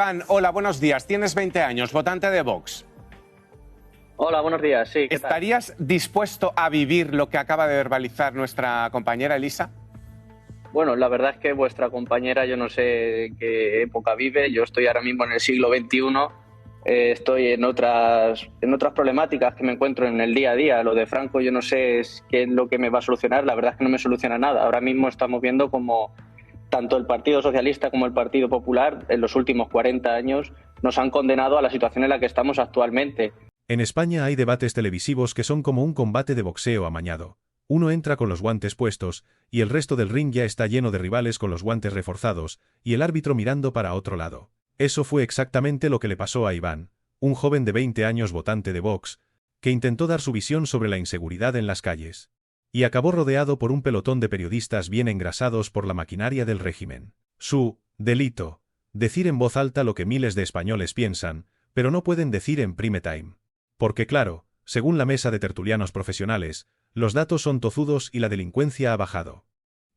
Pan, hola, buenos días. Tienes 20 años, votante de Vox. Hola, buenos días. Sí, ¿qué tal? ¿Estarías dispuesto a vivir lo que acaba de verbalizar nuestra compañera Elisa? Bueno, la verdad es que vuestra compañera, yo no sé en qué época vive. Yo estoy ahora mismo en el siglo XXI. Estoy en otras problemáticas que me encuentro en el día a día. Lo de Franco, yo no sé qué es lo que me va a solucionar. La verdad es que no me soluciona nada. Ahora mismo estamos viendo como tanto el Partido Socialista como el Partido Popular en los últimos 40 años nos han condenado a la situación en la que estamos actualmente. En España hay debates televisivos que son como un combate de boxeo amañado. Uno entra con los guantes puestos, y el resto del ring ya está lleno de rivales con los guantes reforzados, y el árbitro mirando para otro lado. Eso fue exactamente lo que le pasó a Iván, un joven de 20 años votante de Vox, que intentó dar su visión sobre la inseguridad en las calles. Y acabó rodeado por un pelotón de periodistas bien engrasados por la maquinaria del régimen. Su delito: decir en voz alta lo que miles de españoles piensan, pero no pueden decir en prime time. Porque claro, según la mesa de tertulianos profesionales, los datos son tozudos y la delincuencia ha bajado.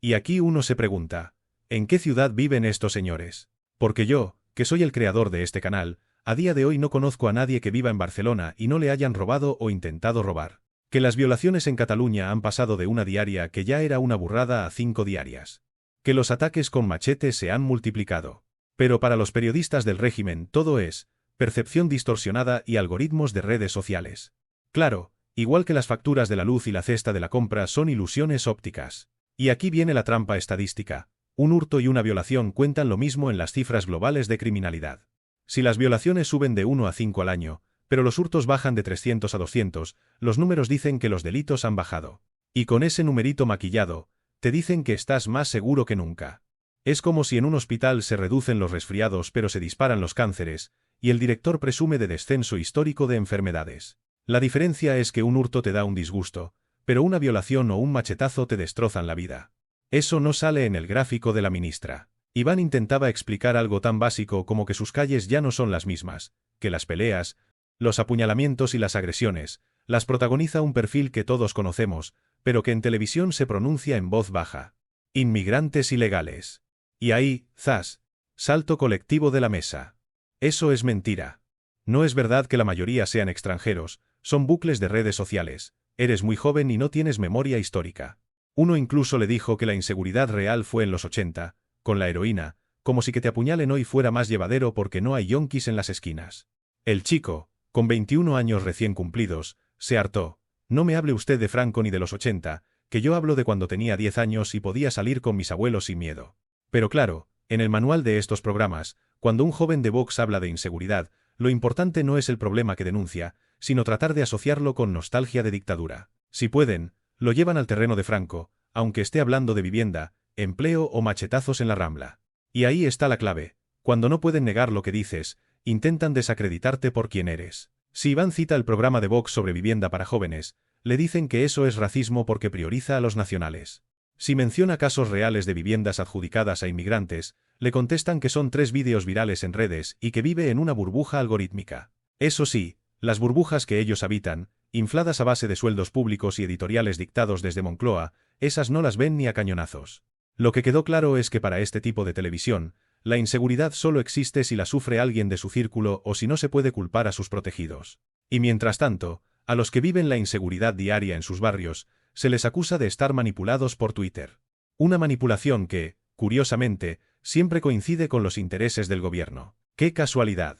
Y aquí uno se pregunta, ¿en qué ciudad viven estos señores? Porque yo, que soy el creador de este canal, a día de hoy no conozco a nadie que viva en Barcelona y no le hayan robado o intentado robar. Que las violaciones en Cataluña han pasado de una diaria que ya era una burrada a 5 diarias. Que los ataques con machetes se han multiplicado. Pero para los periodistas del régimen todo es percepción distorsionada y algoritmos de redes sociales. Claro, igual que las facturas de la luz y la cesta de la compra son ilusiones ópticas. Y aquí viene la trampa estadística. Un hurto y una violación cuentan lo mismo en las cifras globales de criminalidad. Si las violaciones suben de 1 a 5 al año, pero los hurtos bajan de 300 a 200, los números dicen que los delitos han bajado. Y con ese numerito maquillado, te dicen que estás más seguro que nunca. Es como si en un hospital se reducen los resfriados pero se disparan los cánceres, y el director presume de descenso histórico de enfermedades. La diferencia es que un hurto te da un disgusto, pero una violación o un machetazo te destrozan la vida. Eso no sale en el gráfico de la ministra. Iván intentaba explicar algo tan básico como que sus calles ya no son las mismas, que las peleas, los apuñalamientos y las agresiones, las protagoniza un perfil que todos conocemos, pero que en televisión se pronuncia en voz baja. Inmigrantes ilegales. Y ahí, zas, salto colectivo de la mesa. Eso es mentira. No es verdad que la mayoría sean extranjeros, son bucles de redes sociales. Eres muy joven y no tienes memoria histórica. Uno incluso le dijo que la inseguridad real fue en los 80, con la heroína, como si que te apuñalen hoy fuera más llevadero porque no hay yonkis en las esquinas. El chico, con 21 años recién cumplidos, se hartó. No me hable usted de Franco ni de los 80, que yo hablo de cuando tenía 10 años y podía salir con mis abuelos sin miedo. Pero claro, en el manual de estos programas, cuando un joven de Vox habla de inseguridad, lo importante no es el problema que denuncia, sino tratar de asociarlo con nostalgia de dictadura. Si pueden, lo llevan al terreno de Franco, aunque esté hablando de vivienda, empleo o machetazos en la Rambla. Y ahí está la clave. Cuando no pueden negar lo que dices, intentan desacreditarte por quien eres. Si Iván cita el programa de Vox sobre vivienda para jóvenes, le dicen que eso es racismo porque prioriza a los nacionales. Si menciona casos reales de viviendas adjudicadas a inmigrantes, le contestan que son 3 vídeos virales en redes y que vive en una burbuja algorítmica. Eso sí, las burbujas que ellos habitan, infladas a base de sueldos públicos y editoriales dictados desde Moncloa, esas no las ven ni a cañonazos. Lo que quedó claro es que para este tipo de televisión, la inseguridad solo existe si la sufre alguien de su círculo o si no se puede culpar a sus protegidos. Y mientras tanto, a los que viven la inseguridad diaria en sus barrios, se les acusa de estar manipulados por Twitter. Una manipulación que, curiosamente, siempre coincide con los intereses del gobierno. ¡Qué casualidad!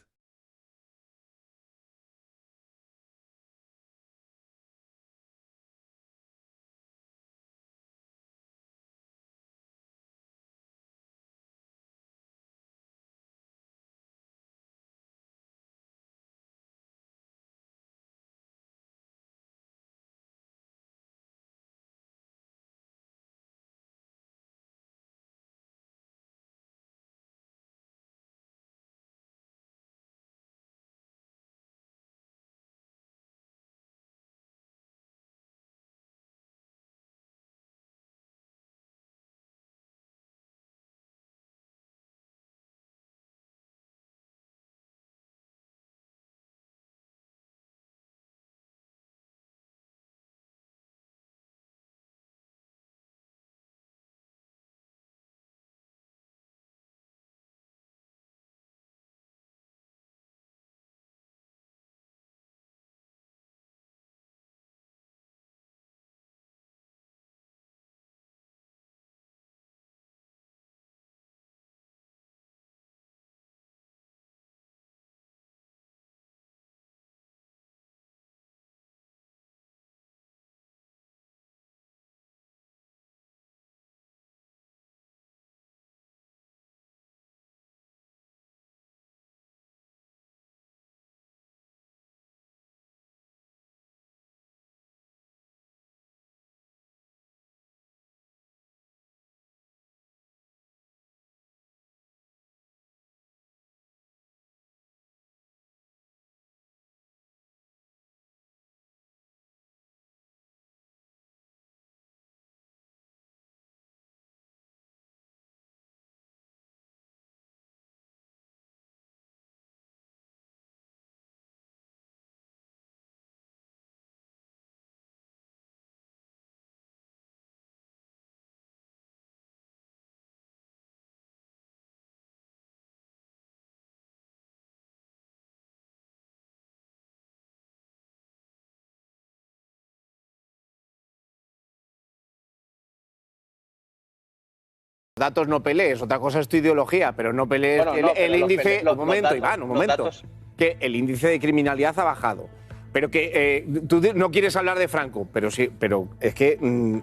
datos no pelees, otra cosa es tu ideología, pero no pelees el índice. Un momento, Iván, un momento. Que el índice de criminalidad ha bajado. Pero que tú no quieres hablar de Franco, pero sí, pero es que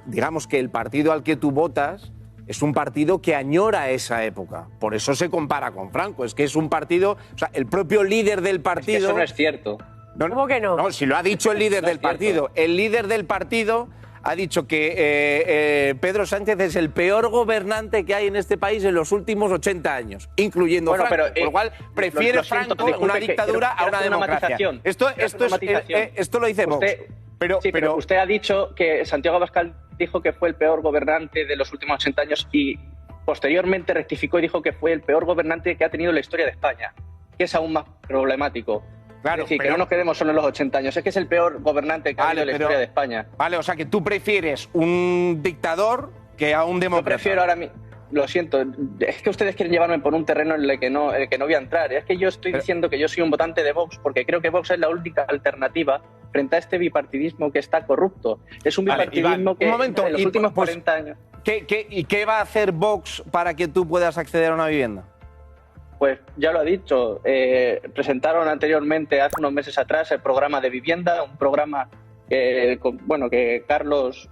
digamos que el partido al que tú votas es un partido que añora esa época. Por eso se compara con Franco. Es que es un partido, o sea, el propio líder del partido. Es que eso no es cierto. ¿Cómo que no? No, si lo ha dicho el líder del partido. El líder del partido ha dicho que Pedro Sánchez es el peor gobernante que hay en este país en los últimos 80 años, incluyendo Franco. Pero, por lo cual prefiere Franco una dictadura a una democracia. Esto lo dice Vox. Pero usted ha dicho que Santiago Abascal dijo que fue el peor gobernante de los últimos 80 años y posteriormente rectificó y dijo que fue el peor gobernante que ha tenido la historia de España, que es aún más problemático. Claro, es decir, que no nos quedemos solo en los 80 años, es que es el peor gobernante que ha habido en la historia de España. Vale, o sea que tú prefieres un dictador que a un demócrata. Yo prefiero ahora mismo. Lo siento, es que ustedes quieren llevarme por un terreno en el que no voy a entrar. Es que yo estoy diciendo que yo soy un votante de Vox porque creo que Vox es la única alternativa frente a este bipartidismo que está corrupto. Es un bipartidismo que en los últimos 40 años... ¿Y qué va a hacer Vox para que tú puedas acceder a una vivienda? Pues ya lo ha dicho, presentaron anteriormente, hace unos meses atrás, el programa de vivienda, un programa que Carlos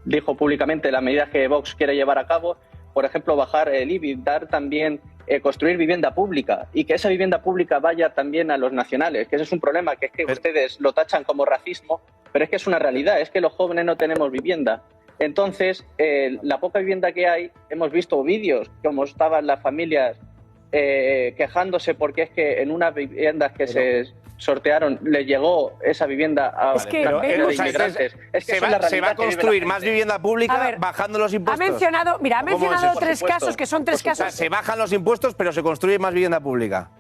dijo públicamente las medidas que Vox quiere llevar a cabo, por ejemplo, bajar el IBI, dar también, construir vivienda pública y que esa vivienda pública vaya también a los nacionales, que ese es un problema, que es que ustedes lo tachan como racismo, pero es que es una realidad, es que los jóvenes no tenemos vivienda. Entonces, la poca vivienda que hay, hemos visto vídeos como estaban las familias quejándose porque es que en unas viviendas que se sortearon les llegó esa vivienda a de inmigrantes. Se va a construir más vivienda pública bajando los impuestos. Ha mencionado tres casos que son tres casos. O sea, se bajan los impuestos, pero se construye más vivienda pública.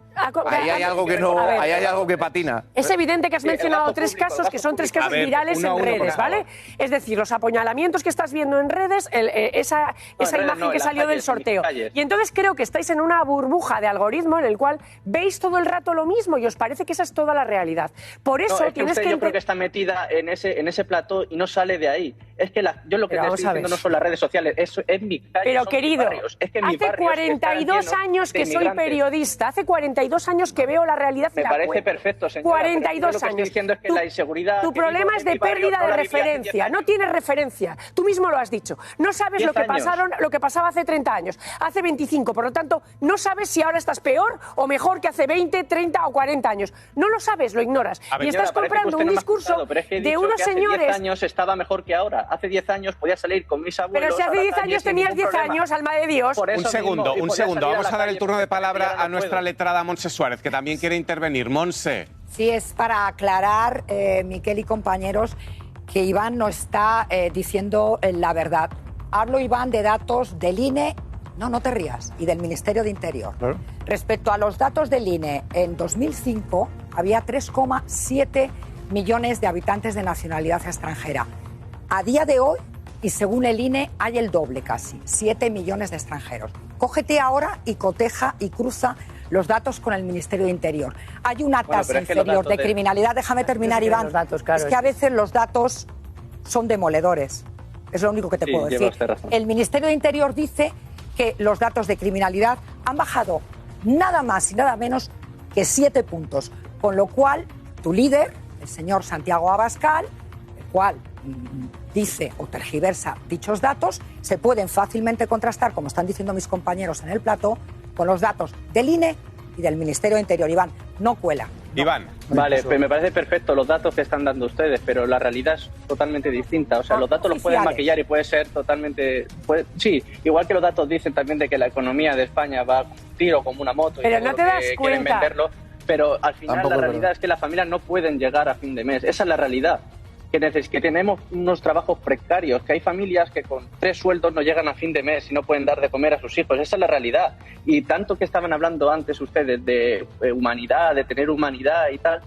Ahí hay algo que no, ahí hay algo que patina. Es evidente que has mencionado tres casos que son tres casos virales en redes, ¿vale? Es decir, los apuñalamientos que estás viendo en redes, esa imagen que salió del sorteo. Y entonces creo que estáis en una burbuja de algoritmo en el cual veis todo el rato lo mismo y os parece que esa es toda la realidad. Por eso tienes que... Yo creo que está metida en ese plató y no sale de ahí. Es que yo lo que te estoy diciendo no son las redes sociales, es mi calle. Pero querido, hace 42 años que soy periodista, hace 42 años que veo la realidad. Me parece perfecto, señora. 42 años. Lo que estoy diciendo es que la inseguridad... Tu problema es de pérdida de referencia. No tienes referencia. Tú mismo lo has dicho. No sabes lo que pasaba hace 30 años, hace 25. Por lo tanto, no sabes si ahora estás peor o mejor que hace 20, 30 o 40 años. No lo sabes, lo ignoras. Y estás comprando un discurso de unos señores... Hace 10 años estaba mejor que ahora. Hace 10 años podía salir con mis abuelos... Pero si hace 10 años tenías 10 años, alma de Dios... Un segundo. Vamos a dar el turno de palabra a nuestra letrada Montse Suárez, que también quiere intervenir. Montse. Sí, es para aclarar, Miquel y compañeros, que Iván no está diciendo la verdad. Hablo, Iván, de datos del INE, no te rías, y del Ministerio de Interior. Claro. Respecto a los datos del INE, en 2005 había 3,7 millones de habitantes de nacionalidad extranjera. A día de hoy, y según el INE, hay el doble casi, 7 millones de extranjeros. Cógete ahora y coteja y cruza los datos con el Ministerio de Interior. Hay una tasa inferior de criminalidad. Déjame terminar, Iván. Es que a veces los datos son demoledores. Es lo único que te puedo decir. El Ministerio de Interior dice que los datos de criminalidad han bajado nada más y nada menos que 7 puntos. Con lo cual, tu líder, el señor Santiago Abascal, el cual dice o tergiversa dichos datos, se pueden fácilmente contrastar, como están diciendo mis compañeros en el plató, con los datos del INE y del Ministerio de Interior. Iván, no cuela. Iván. Vale, pues me parece perfecto los datos que están dando ustedes, pero la realidad es totalmente distinta. O sea, los datos los pueden maquillar y puede ser totalmente... sí, igual que los datos dicen también de que la economía de España va a tiro como una moto. Pero no te das cuenta. Pero al final la realidad es que las familias no pueden llegar a fin de mes. Esa es la realidad. Que tenemos unos trabajos precarios, que hay familias que con 3 sueldos no llegan a fin de mes y no pueden dar de comer a sus hijos. Esa es la realidad. Y tanto que estaban hablando antes ustedes de humanidad, de tener humanidad y tal,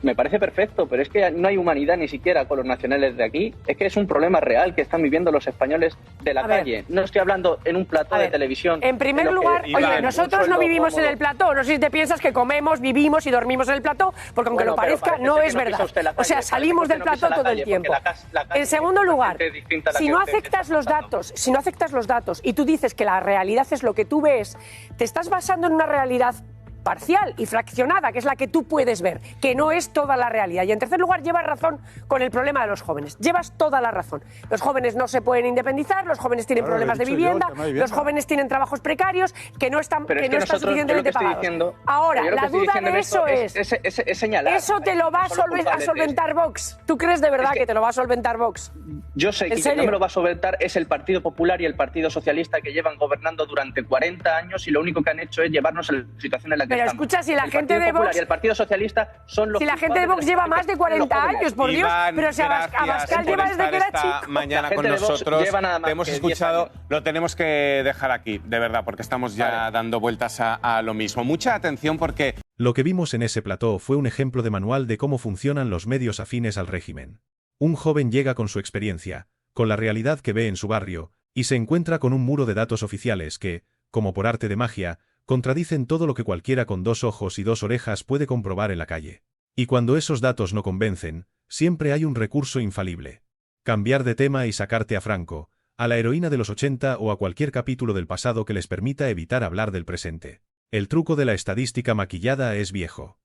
me parece perfecto, pero es que no hay humanidad ni siquiera con los nacionales de aquí. Es que es un problema real que están viviendo los españoles de la calle. No estoy hablando en un plató de televisión. En primer lugar, oye, nosotros no vivimos en el plató. No sé si te piensas que comemos, vivimos y dormimos en el plató, porque aunque lo parezca, no es verdad. O sea, salimos del plató todo el tiempo. En segundo lugar, si no aceptas los datos y tú dices que la realidad es lo que tú ves, te estás basando en una realidad parcial y fraccionada, que es la que tú puedes ver, que no es toda la realidad. Y en tercer lugar, llevas razón con el problema de los jóvenes. Llevas toda la razón. Los jóvenes no se pueden independizar, los jóvenes tienen problemas de vivienda, los jóvenes tienen trabajos precarios que no están suficientemente pagados. Ahora, la duda de eso es señalar. Eso te lo va a solventar Vox. ¿Tú crees de verdad que te lo va a solventar Vox? Yo sé que quien no me lo va a solventar es el Partido Popular y el Partido Socialista, que llevan gobernando durante 40 años y lo único que han hecho es llevarnos a la situación en la que pero estamos. escucha, si la gente de Vox y el Partido Socialista son los si la gente de Vox lleva más de 40 años, por Dios, pero si Abascal lleva desde que era chico. Mañana con nosotros te hemos escuchado, lo tenemos que dejar aquí, de verdad, porque estamos ya dando vueltas a lo mismo. Mucha atención porque lo que vimos en ese plató fue un ejemplo de manual de cómo funcionan los medios afines al régimen. Un joven llega con su experiencia, con la realidad que ve en su barrio, y se encuentra con un muro de datos oficiales que, como por arte de magia, contradicen todo lo que cualquiera con 2 ojos y 2 orejas puede comprobar en la calle. Y cuando esos datos no convencen, siempre hay un recurso infalible. Cambiar de tema y sacarte a Franco, a la heroína de los 80 o a cualquier capítulo del pasado que les permita evitar hablar del presente. El truco de la estadística maquillada es viejo.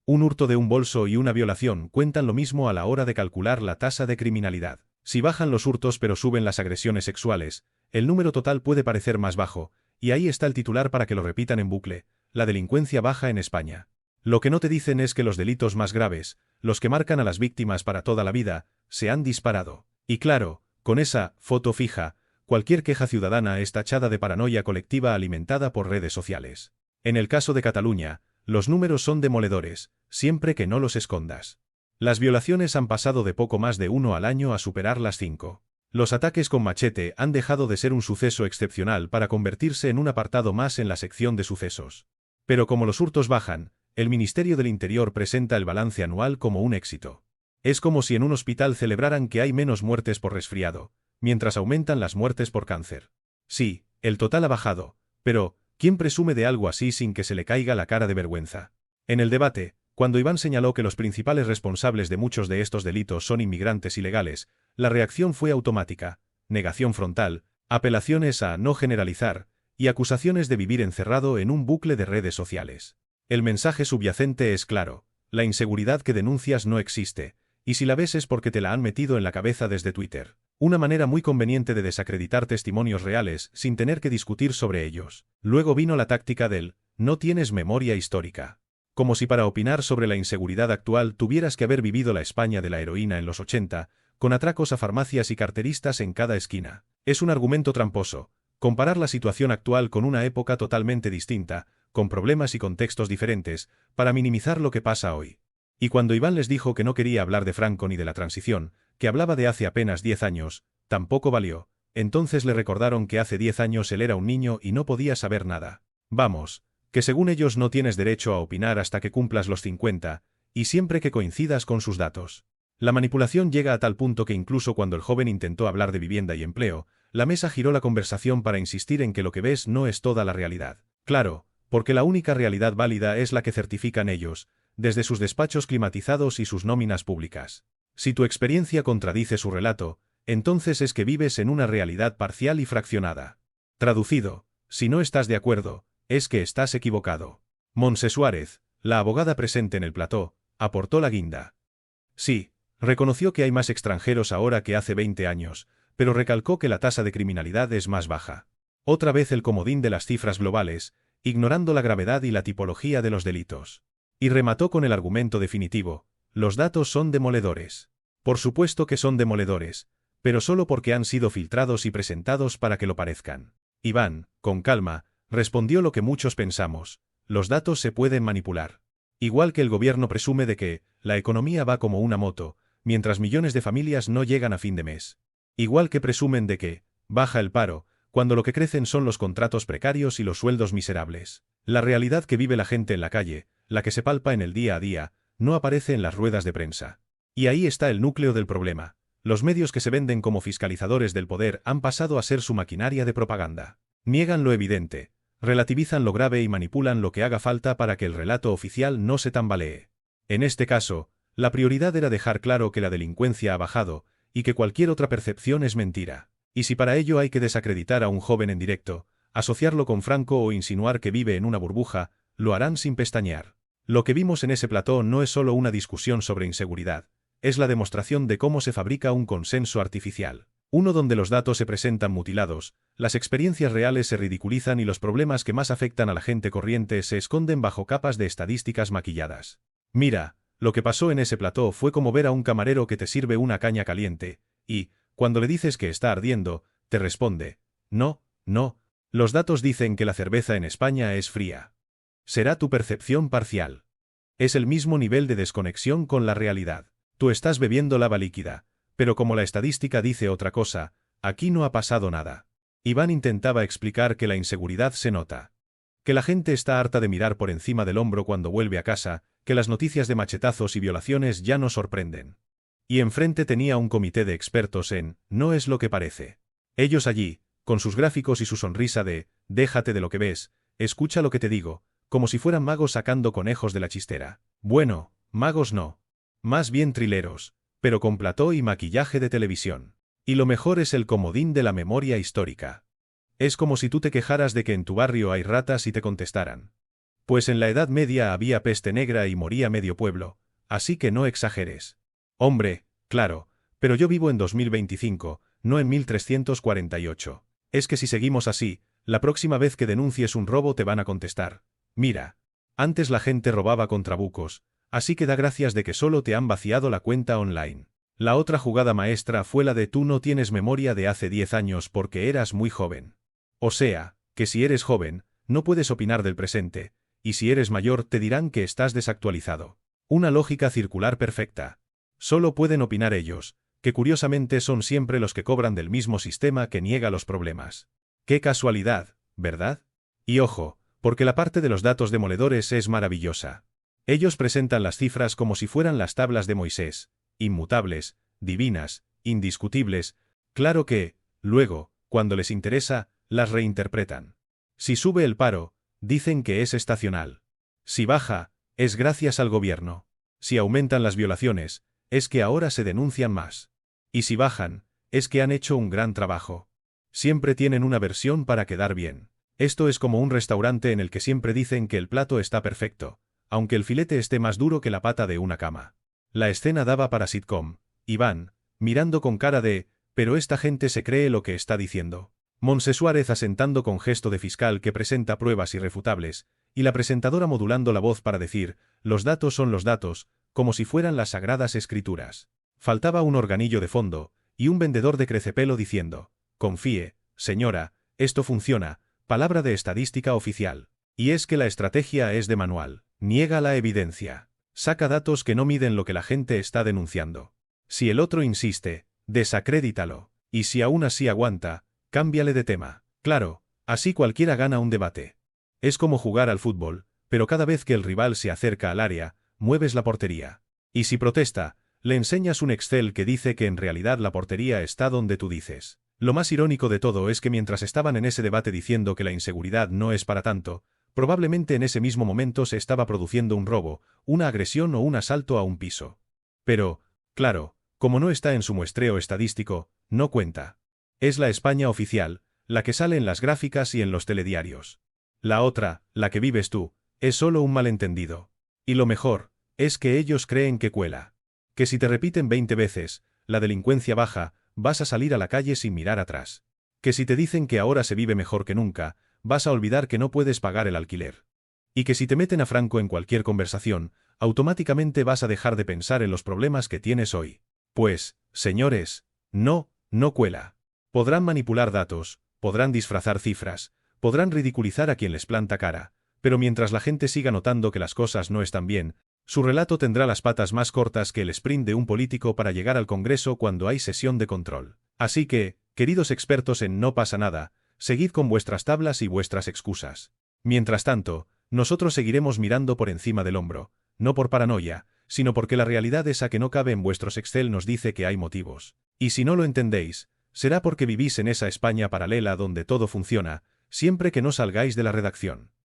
Un hurto de un bolso y una violación cuentan lo mismo a la hora de calcular la tasa de criminalidad. Si bajan los hurtos pero suben las agresiones sexuales, el número total puede parecer más bajo, y ahí está el titular para que lo repitan en bucle: la delincuencia baja en España. Lo que no te dicen es que los delitos más graves, los que marcan a las víctimas para toda la vida, se han disparado. Y claro, con esa foto fija, cualquier queja ciudadana es tachada de paranoia colectiva alimentada por redes sociales. En el caso de Cataluña, los números son demoledores, siempre que no los escondas. Las violaciones han pasado de poco más de 1 al año a superar las 5. Los ataques con machete han dejado de ser un suceso excepcional para convertirse en un apartado más en la sección de sucesos. Pero como los hurtos bajan, el Ministerio del Interior presenta el balance anual como un éxito. Es como si en un hospital celebraran que hay menos muertes por resfriado, mientras aumentan las muertes por cáncer. Sí, el total ha bajado, pero ¿quién presume de algo así sin que se le caiga la cara de vergüenza? En el debate, cuando Iván señaló que los principales responsables de muchos de estos delitos son inmigrantes ilegales, la reacción fue automática: negación frontal, apelaciones a no generalizar, y acusaciones de vivir encerrado en un bucle de redes sociales. El mensaje subyacente es claro: la inseguridad que denuncias no existe, y si la ves es porque te la han metido en la cabeza desde Twitter. Una manera muy conveniente de desacreditar testimonios reales sin tener que discutir sobre ellos. Luego vino la táctica del «no tienes memoria histórica». Como si para opinar sobre la inseguridad actual tuvieras que haber vivido la España de la heroína en los 80, con atracos a farmacias y carteristas en cada esquina. Es un argumento tramposo. Comparar la situación actual con una época totalmente distinta, con problemas y contextos diferentes, para minimizar lo que pasa hoy. Y cuando Iván les dijo que no quería hablar de Franco ni de la transición, que hablaba de hace apenas 10 años, tampoco valió. Entonces le recordaron que hace 10 años él era un niño y no podía saber nada. Vamos, que según ellos no tienes derecho a opinar hasta que cumplas los 50, y siempre que coincidas con sus datos. La manipulación llega a tal punto que incluso cuando el joven intentó hablar de vivienda y empleo, la mesa giró la conversación para insistir en que lo que ves no es toda la realidad. Claro, porque la única realidad válida es la que certifican ellos, desde sus despachos climatizados y sus nóminas públicas. Si tu experiencia contradice su relato, entonces es que vives en una realidad parcial y fraccionada. Traducido, si no estás de acuerdo, es que estás equivocado. Montse Suárez, la abogada presente en el plató, aportó la guinda. Sí, reconoció que hay más extranjeros ahora que hace 20 años, pero recalcó que la tasa de criminalidad es más baja. Otra vez el comodín de las cifras globales, ignorando la gravedad y la tipología de los delitos. Y remató con el argumento definitivo: los datos son demoledores. Por supuesto que son demoledores, pero solo porque han sido filtrados y presentados para que lo parezcan. Iván, con calma, respondió lo que muchos pensamos: los datos se pueden manipular. Igual que el gobierno presume de que la economía va como una moto, mientras millones de familias no llegan a fin de mes. Igual que presumen de que baja el paro, cuando lo que crecen son los contratos precarios y los sueldos miserables. La realidad que vive la gente en la calle, la que se palpa en el día a día, no aparece en las ruedas de prensa. Y ahí está el núcleo del problema. Los medios que se venden como fiscalizadores del poder han pasado a ser su maquinaria de propaganda. Niegan lo evidente, relativizan lo grave y manipulan lo que haga falta para que el relato oficial no se tambalee. En este caso, la prioridad era dejar claro que la delincuencia ha bajado y que cualquier otra percepción es mentira. Y si para ello hay que desacreditar a un joven en directo, asociarlo con Franco o insinuar que vive en una burbuja, lo harán sin pestañear. Lo que vimos en ese plató no es solo una discusión sobre inseguridad, es la demostración de cómo se fabrica un consenso artificial. Uno donde los datos se presentan mutilados, las experiencias reales se ridiculizan y los problemas que más afectan a la gente corriente se esconden bajo capas de estadísticas maquilladas. Mira, lo que pasó en ese plató fue como ver a un camarero que te sirve una caña caliente, y, cuando le dices que está ardiendo, te responde, no, no, los datos dicen que la cerveza en España es fría. Será tu percepción parcial. Es el mismo nivel de desconexión con la realidad. Tú estás bebiendo lava líquida, pero como la estadística dice otra cosa, aquí no ha pasado nada. Iván intentaba explicar que la inseguridad se nota. Que la gente está harta de mirar por encima del hombro cuando vuelve a casa, que las noticias de machetazos y violaciones ya no sorprenden. Y enfrente tenía un comité de expertos en "no es lo que parece". Ellos allí, con sus gráficos y su sonrisa de "déjate de lo que ves, escucha lo que te digo", como si fueran magos sacando conejos de la chistera. Bueno, magos no. Más bien trileros, pero con plató y maquillaje de televisión. Y lo mejor es el comodín de la memoria histórica. Es como si tú te quejaras de que en tu barrio hay ratas y te contestaran: pues en la Edad Media había peste negra y moría medio pueblo, así que no exageres. Hombre, claro, pero yo vivo en 2025, no en 1348. Es que si seguimos así, la próxima vez que denuncies un robo te van a contestar: mira, antes la gente robaba con trabucos, así que da gracias de que solo te han vaciado la cuenta online. La otra jugada maestra fue la de tú no tienes memoria de hace 10 años porque eras muy joven. O sea, que si eres joven, no puedes opinar del presente, y si eres mayor te dirán que estás desactualizado. Una lógica circular perfecta. Solo pueden opinar ellos, que curiosamente son siempre los que cobran del mismo sistema que niega los problemas. Qué casualidad, ¿verdad? Y ojo, porque la parte de los datos demoledores es maravillosa. Ellos presentan las cifras como si fueran las tablas de Moisés, inmutables, divinas, indiscutibles, claro que, luego, cuando les interesa, las reinterpretan. Si sube el paro, dicen que es estacional. Si baja, es gracias al gobierno. Si aumentan las violaciones, es que ahora se denuncian más. Y si bajan, es que han hecho un gran trabajo. Siempre tienen una versión para quedar bien. Esto es como un restaurante en el que siempre dicen que el plato está perfecto, aunque el filete esté más duro que la pata de una cama. La escena daba para sitcom. Iván, mirando con cara de, pero esta gente se cree lo que está diciendo. Montse Suárez asentando con gesto de fiscal que presenta pruebas irrefutables, y la presentadora modulando la voz para decir, los datos son los datos, como si fueran las sagradas escrituras. Faltaba un organillo de fondo, y un vendedor de crecepelo diciendo, confíe, señora, esto funciona, palabra de estadística oficial. Y es que la estrategia es de manual, niega la evidencia, saca datos que no miden lo que la gente está denunciando. Si el otro insiste, desacréditalo, y si aún así aguanta, cámbiale de tema. Claro, así cualquiera gana un debate. Es como jugar al fútbol, pero cada vez que el rival se acerca al área, mueves la portería. Y si protesta, le enseñas un Excel que dice que en realidad la portería está donde tú dices. Lo más irónico de todo es que mientras estaban en ese debate diciendo que la inseguridad no es para tanto, probablemente en ese mismo momento se estaba produciendo un robo, una agresión o un asalto a un piso. Pero, claro, como no está en su muestreo estadístico, no cuenta. Es la España oficial, la que sale en las gráficas y en los telediarios. La otra, la que vives tú, es solo un malentendido. Y lo mejor, es que ellos creen que cuela. Que si te repiten 20 veces, la delincuencia baja, vas a salir a la calle sin mirar atrás. Que si te dicen que ahora se vive mejor que nunca, vas a olvidar que no puedes pagar el alquiler. Y que si te meten a Franco en cualquier conversación, automáticamente vas a dejar de pensar en los problemas que tienes hoy. Pues, señores, no cuela. Podrán manipular datos, podrán disfrazar cifras, podrán ridiculizar a quien les planta cara, pero mientras la gente siga notando que las cosas no están bien, su relato tendrá las patas más cortas que el sprint de un político para llegar al Congreso cuando hay sesión de control. Así que, queridos expertos en no pasa nada, seguid con vuestras tablas y vuestras excusas. Mientras tanto, nosotros seguiremos mirando por encima del hombro, no por paranoia, sino porque la realidad esa que no cabe en vuestros Excel nos dice que hay motivos. Y si no lo entendéis, será porque vivís en esa España paralela donde todo funciona, siempre que no salgáis de la redacción.